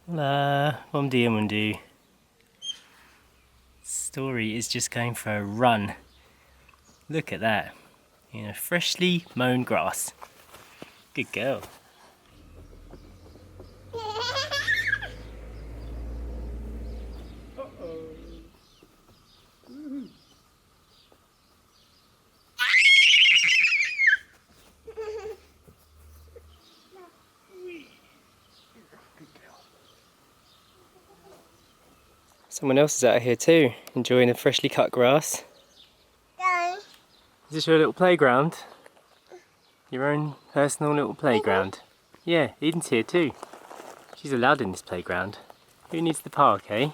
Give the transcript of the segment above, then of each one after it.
Hola, bom dia mundo. Story is just going for a run. Look at that. Freshly mown grass. Good girl. Someone else is out here too, enjoying the freshly cut grass. Is this your little playground? Your own personal little playground? Yeah, Eden's here too. She's allowed in this playground. Who needs the park, eh?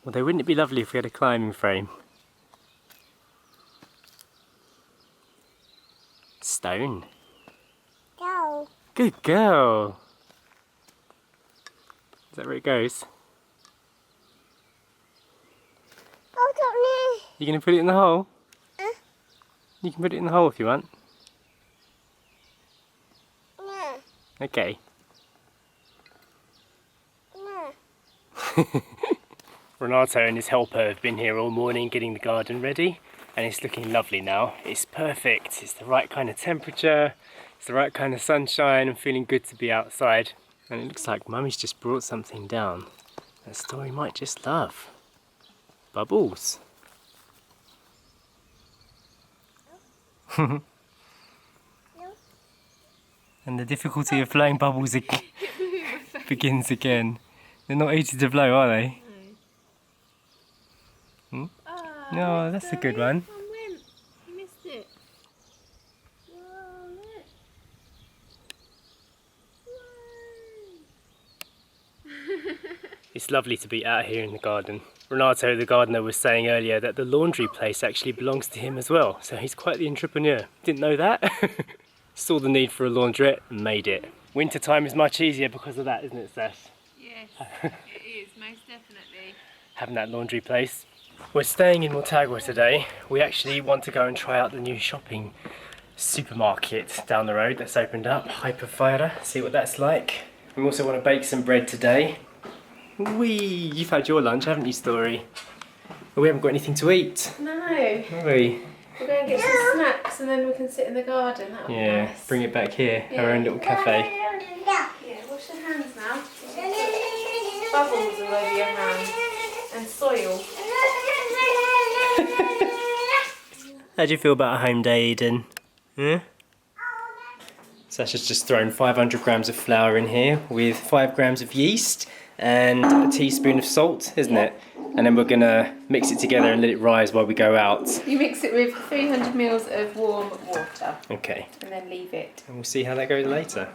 Although wouldn't it be lovely if we had a climbing frame? Stone. Go. Good girl. Is that where it goes? You gonna put it in the hole? You can put it in the hole if you want. No. Okay. No. Renato and his helper have been here all morning getting the garden ready, and it's looking lovely now. It's perfect. It's the right kind of temperature. It's the right kind of sunshine. I'm feeling good to be outside. And it looks like Mummy's just brought something down that Story might just love. Bubbles. No. And the difficulty of blowing bubbles begins again. They're not easy to blow, are they? Hmm? No, that's a good one. You missed it. Whoa, look. It's lovely to be out here in the garden. Renato, the gardener, was saying earlier that the laundry place actually belongs to him as well, so he's quite the entrepreneur. Didn't know that? Saw the need for a laundrette and made it. Winter time is much easier because of that, isn't it, Sash? Yes, it is, most definitely. Having that laundry place. We're staying in Mortagua today. We actually want to go and try out the new shopping supermarket down the road that's opened up, Feira, see what that's like. We also want to bake some bread today. Whee! You've had your lunch, haven't you, Story? But we haven't got anything to eat. No. Have we? We're going to get some snacks and then we can sit in the garden. That'll be nice. Bring it back here, Yeah. our own little cafe. Yeah, wash your hands now. Bubbles all over your hands. And soil. How do you feel about a home day, Eden? Huh? Sasha's just thrown 500 grams of flour in here with 5 grams of yeast and a teaspoon of salt, isn't it? And then we're gonna mix it together and let it rise while we go out. You mix it with 300 ml of warm water. Okay. And then leave it. And we'll see how that goes later.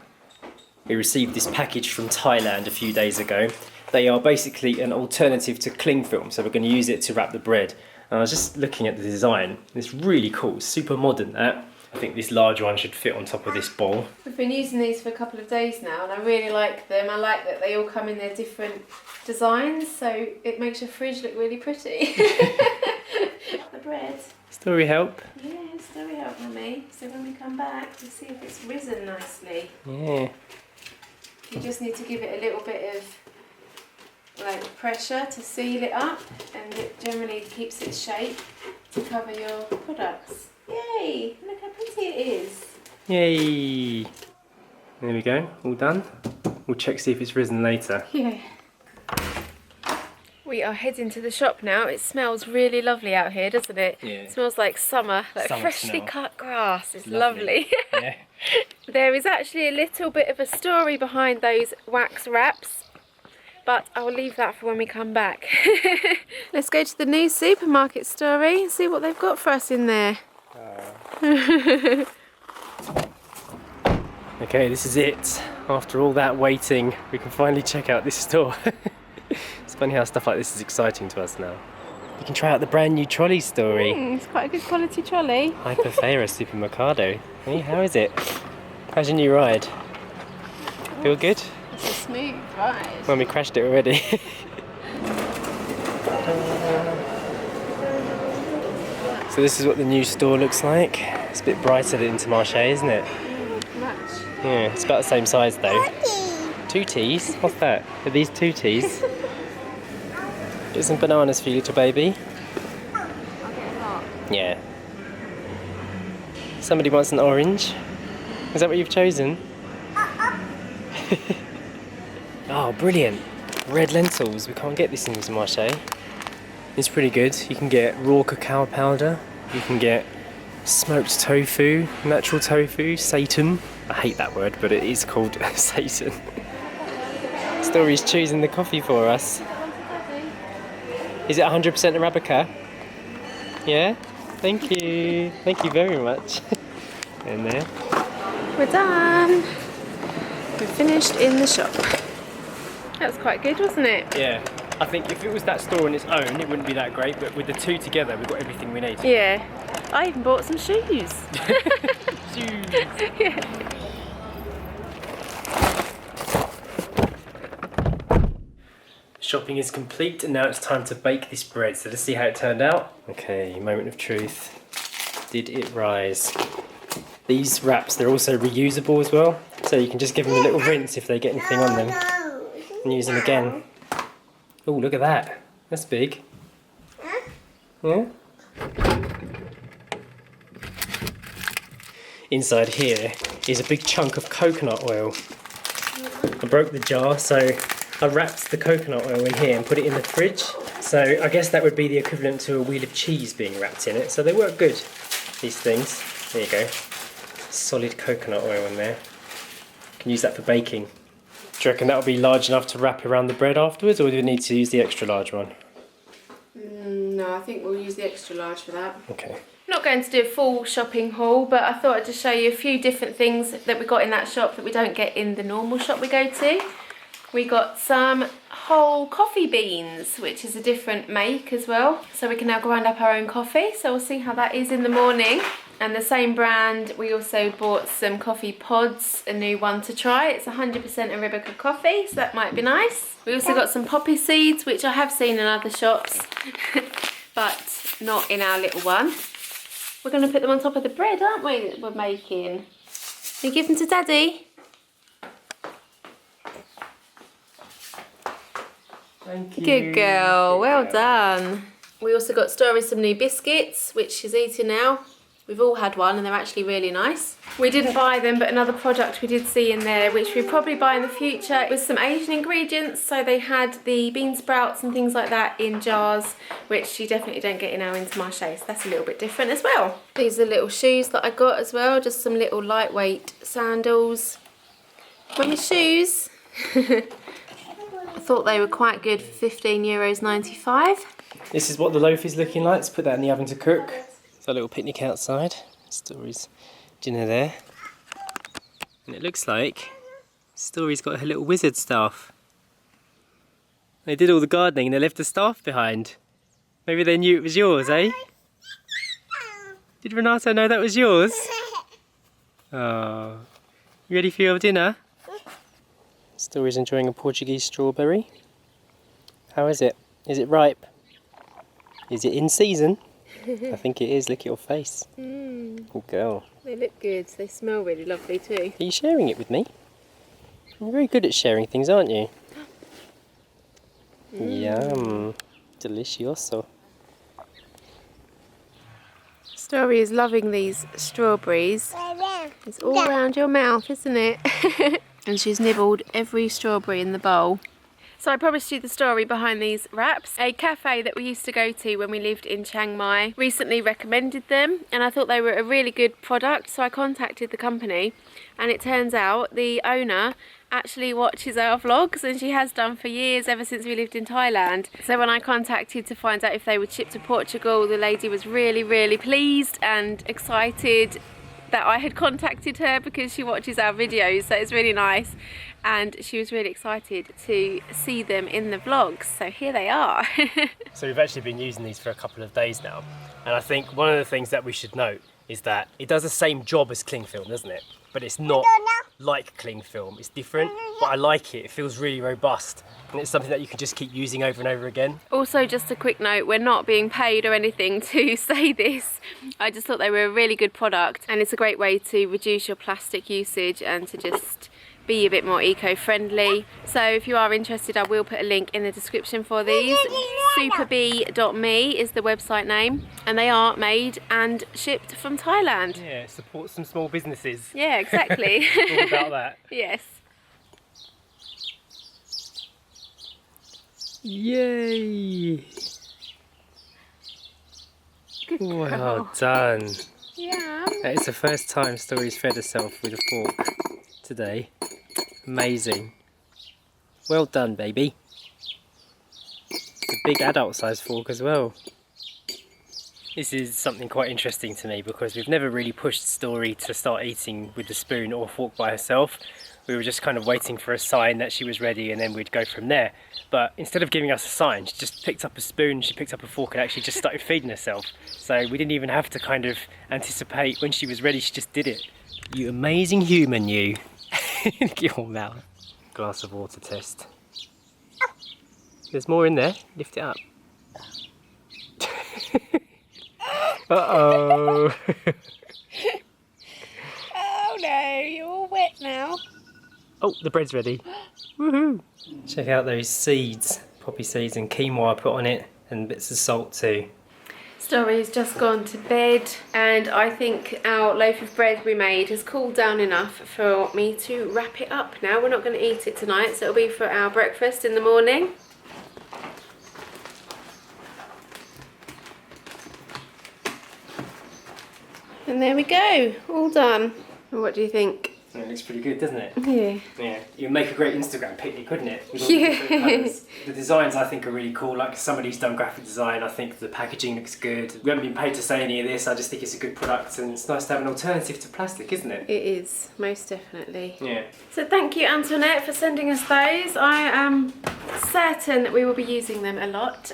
We received this package from Thailand a few days ago. They are basically an alternative to cling film, so we're going to use it to wrap the bread. And I was just looking at the design. It's really cool, super modern that. I think this large one should fit on top of this bowl. We've been using these for a couple of days now and I really like them. I like that they all come in their different designs, so it makes your fridge look really pretty. The bread. Story help? Yeah, story help, Mummy. So when we come back, we'll see if it's risen nicely. Yeah. You just need to give it a little bit of pressure to seal it up, and it generally keeps its shape to cover your products. Yay! Look how pretty it is. Yay! There we go, all done. We'll check see if it's risen later. Yeah. We are heading to the shop now. It smells really lovely out here, doesn't it? Yeah. It smells like summer, like Summer freshly smell. cut grass. It's lovely. Yeah. There is actually a little bit of a story behind those wax wraps, but I'll leave that for when we come back. Let's go to the new supermarket, Story, and see what they've got for us in there. Okay, this is it. After all that waiting, we can finally check out this store. It's funny how stuff like this is exciting to us now. You can try out the brand new trolley, Story. It's quite a good quality trolley. Feira Supermercado. Hey, how is it? How's your new ride? Feel good? It's a smooth ride. Well, we crashed it already. So this is what the new store looks like. It's a bit brighter than Intermarché, isn't it? Much. Yeah, it's about the same size though. 2 teas? What's that? Are these 2 teas? Get some bananas for you, little baby. I'll get a lot. Yeah. Somebody wants an orange. Is that what you've chosen? Oh, brilliant. Red lentils. We can't get this in Marché. It's pretty good. You can get raw cacao powder. You can get smoked tofu, natural tofu, seitan. I hate that word, but it is called seitan. Story's choosing the coffee for us. Is it 100% Arabica? Yeah? Thank you. Thank you very much. In there. We're done. We're finished in the shop. That was quite good, wasn't it? Yeah. I think if it was that store on its own, it wouldn't be that great, but with the 2 together, we've got everything we need. Yeah. I even bought some shoes. Shoes. Yeah. Shopping is complete and now it's time to bake this bread. So let's see how it turned out. Okay, moment of truth. Did it rise? These wraps, they're also reusable as well. So you can just give them a little rinse if they get anything on them and use them again. Oh, look at that. That's big. Yeah? Inside here is a big chunk of coconut oil. I broke the jar, so I wrapped the coconut oil in here and put it in the fridge. So I guess that would be the equivalent to a wheel of cheese being wrapped in it. So they work good, these things. There you go. Solid coconut oil in there. You can use that for baking. Do you reckon that'll be large enough to wrap around the bread afterwards, or do we need to use the extra large one? No, I think we'll use the extra large for that. Okay. I'm not going to do a full shopping haul, but I thought I'd just show you a few different things that we got in that shop that we don't get in the normal shop we go to. We got some whole coffee beans, which is a different make as well. So we can now grind up our own coffee. So we'll see how that is in the morning. And the same brand, we also bought some coffee pods, a new one to try. It's 100% Arabica coffee, so that might be nice. We also got some poppy seeds, which I have seen in other shops, but not in our little one. We're going to put them on top of the bread, aren't we, that we're making? Can you give them to Daddy? Thank you. Good girl, well girl. done. We also got Story some new biscuits, which she's eating now. We've all had one and they're actually really nice. We didn't buy them, but another product we did see in there, which we'll probably buy in the future, was some Asian ingredients. So they had the bean sprouts and things like that in jars, which you definitely don't get in our Intermarché, so that's a little bit different as well. These are little shoes that I got as well, just some little lightweight sandals. Mummy's shoes. I thought they were quite good for €15.95. This is what the loaf is looking like. Let's put that in the oven to cook. It's our little picnic outside. Story's dinner there. And it looks like Story's got her little wizard staff. They did all the gardening and they left the staff behind. Maybe they knew it was yours, eh? Did Renato know that was yours? Oh. You ready for your dinner? Story's enjoying a Portuguese strawberry. How is it? Is it ripe? Is it in season? I think it is. Look at your face. Good girl. They look good. They smell really lovely too. Are you sharing it with me? You're very good at sharing things, aren't you? Yum. Delicioso. Story is loving these strawberries. It's all around your mouth, isn't it? And she's nibbled every strawberry in the bowl. So I promised you the story behind these wraps. A cafe that we used to go to when we lived in Chiang Mai recently recommended them, and I thought they were a really good product, so I contacted the company, and it turns out the owner actually watches our vlogs, and she has done for years, ever since we lived in Thailand. So when I contacted to find out if they would ship to Portugal, the lady was really, really pleased and excited that I had contacted her because she watches our videos, so it's really nice. And she was really excited to see them in the vlogs, so here they are. So we've actually been using these for a couple of days now, and I think one of the things that we should note is that it does the same job as cling film, doesn't it? But it's not like cling film, it's different, but I like it. It feels really robust, and it's something that you can just keep using over and over again. Also, just a quick note, we're not being paid or anything to say this. I just thought they were a really good product, and it's a great way to reduce your plastic usage and to just be a bit more eco-friendly. So if you are interested, I will put a link in the description for these. Superbee.me is the website name, and they are made and shipped from Thailand. Yeah, support some small businesses. Yeah, exactly. All about that. Yes. Yay! Well done. Yeah. That is the first time Story's fed herself with a fork today. Amazing. Well done, baby. It's a big adult size fork as well. This is something quite interesting to me because we've never really pushed Story to start eating with the spoon or fork by herself. We were just kind of waiting for a sign that she was ready and then we'd go from there. But instead of giving us a sign, she just picked up a spoon, she picked up a fork and actually just started feeding herself. So we didn't even have to kind of anticipate when she was ready, she just did it. You amazing human, you. Look at your mouth. Glass of water test. There's more in there, lift it up. Uh-oh. Oh no, you're all wet now. Oh, the bread's ready. Woohoo! Check out those seeds, poppy seeds and quinoa I put on it, and bits of salt too. Story's just gone to bed, and I think our loaf of bread we made has cooled down enough for me to wrap it up now. We're not going to eat it tonight, so it'll be for our breakfast in the morning. And there we go, all done. What do you think? It looks pretty good, doesn't it? Yeah. Yeah, it would make a great Instagram picnic, couldn't it? With all Yeah. the different colours. The designs I think are really cool, like somebody's done graphic design, I think the packaging looks good. We haven't been paid to say any of this, I just think it's a good product and it's nice to have an alternative to plastic, isn't it? It is, most definitely. Yeah. So thank you, Antoinette, for sending us those. I am certain that we will be using them a lot.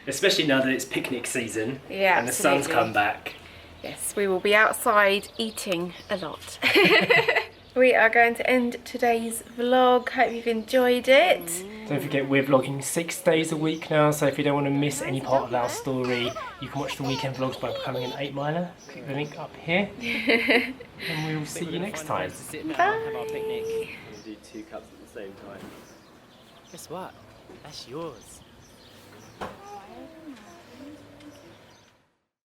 Especially now that it's picnic season Yeah, and the sun's absolutely. come back. Yes, we will be outside eating a lot. We are going to end today's vlog. Hope you've enjoyed it. Don't forget we're vlogging 6 days a week now, so if you don't want to miss any part of our story, you can watch the weekend vlogs by becoming an 8 miler. Click the link up here. And we will see you next time. Bye. Have our picnic. We'll do 2 cups at the same time. Guess what? That's yours.